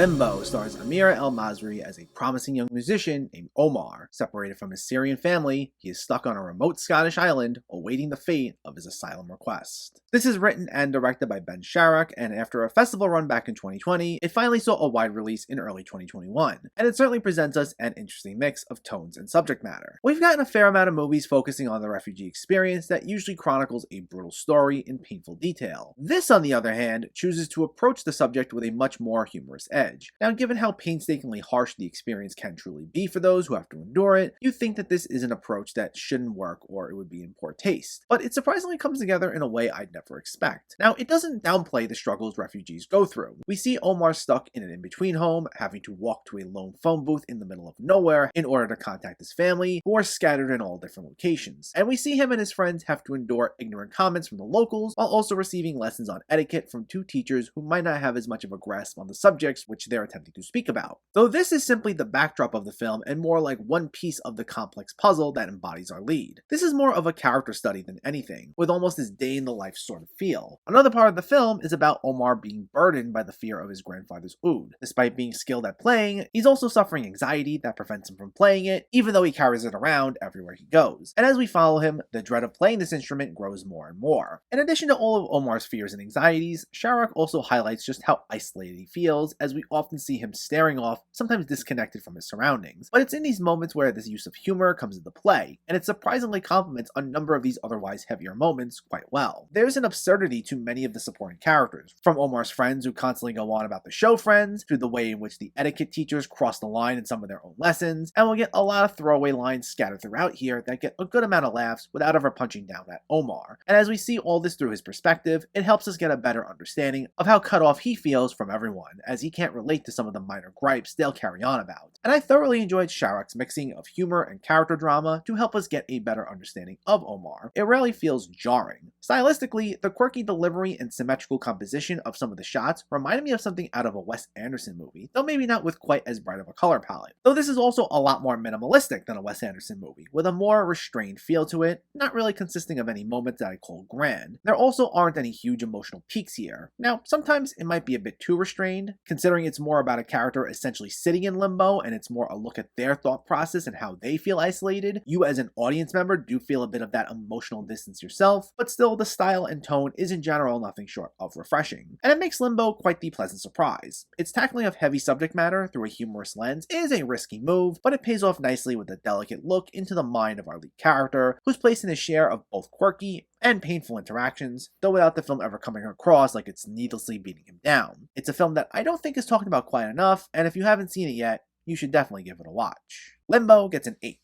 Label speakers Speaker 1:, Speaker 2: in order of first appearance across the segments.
Speaker 1: Limbo stars Amir El-Masry as a promising young musician named Omar. Separated from his Syrian family, he is stuck on a remote Scottish island awaiting the fate of his asylum request. This is written and directed by Ben Sharrock, and after a festival run back in 2020, it finally saw a wide release in early 2021, and it certainly presents us an interesting mix of tones and subject matter. We've gotten a fair amount of movies focusing on the refugee experience that usually chronicles a brutal story in painful detail. This, on the other hand, chooses to approach the subject with a much more humorous edge. Now, given how painstakingly harsh the experience can truly be for those who have to endure it, you'd think that this is an approach that shouldn't work or it would be in poor taste. But it surprisingly comes together in a way I'd never expect. Now, it doesn't downplay the struggles refugees go through. We see Omar stuck in an in-between home, having to walk to a lone phone booth in the middle of nowhere in order to contact his family, who are scattered in all different locations. And we see him and his friends have to endure ignorant comments from the locals, while also receiving lessons on etiquette from two teachers who might not have as much of a grasp on the subjects which they're attempting to speak about. Though this is simply the backdrop of the film and more like one piece of the complex puzzle that embodies our lead. This is more of a character study than anything, with almost this day-in-the-life sort of feel. Another part of the film is about Omar being burdened by the fear of his grandfather's oud. Despite being skilled at playing, he's also suffering anxiety that prevents him from playing it, even though he carries it around everywhere he goes. And as we follow him, the dread of playing this instrument grows more and more. In addition to all of Omar's fears and anxieties, Sharrock also highlights just how isolated he feels, as we often see him staring off, sometimes disconnected from his surroundings. But it's in these moments where this use of humor comes into play, and it surprisingly complements a number of these otherwise heavier moments quite well. There's an absurdity to many of the supporting characters, from Omar's friends who constantly go on about the show friends, to the way in which the etiquette teachers cross the line in some of their own lessons, and we'll get a lot of throwaway lines scattered throughout here that get a good amount of laughs without ever punching down at Omar. And as we see all this through his perspective, it helps us get a better understanding of how cut off he feels from everyone, as he can't relate to some of the minor gripes they'll carry on about. And I thoroughly enjoyed Sharrock's mixing of humor and character drama to help us get a better understanding of Omar. It rarely feels jarring. Stylistically, the quirky delivery and symmetrical composition of some of the shots reminded me of something out of a Wes Anderson movie, though maybe not with quite as bright of a color palette. Though this is also a lot more minimalistic than a Wes Anderson movie, with a more restrained feel to it, not really consisting of any moments that I call grand. There also aren't any huge emotional peaks here. Now, sometimes it might be a bit too restrained, considering it's more about a character essentially sitting in limbo and it's more a look at their thought process and how they feel isolated. You as an audience member do feel a bit of that emotional distance yourself, but still the style and tone is in general nothing short of refreshing. And it makes Limbo quite the pleasant surprise. Its tackling of heavy subject matter through a humorous lens is a risky move, but it pays off nicely with a delicate look into the mind of our lead character, who's placed in his share of both quirky and painful interactions, though without the film ever coming across like it's needlessly beating him down. It's a film that I don't think is talked about quite enough, and if you haven't seen it yet, you should definitely give it a watch. Limbo gets an 8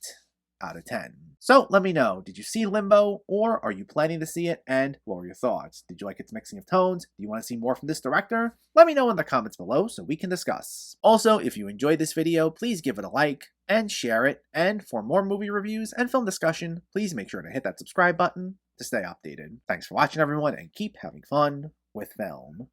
Speaker 1: out of 10. So let me know, did you see Limbo, or are you planning to see it, and what were your thoughts? Did you like its mixing of tones? Do you want to see more from this director? Let me know in the comments below so we can discuss. Also, if you enjoyed this video, please give it a like and share it, and for more movie reviews and film discussion, please make sure to hit that subscribe button to stay updated. Thanks for watching everyone, and keep having fun with film.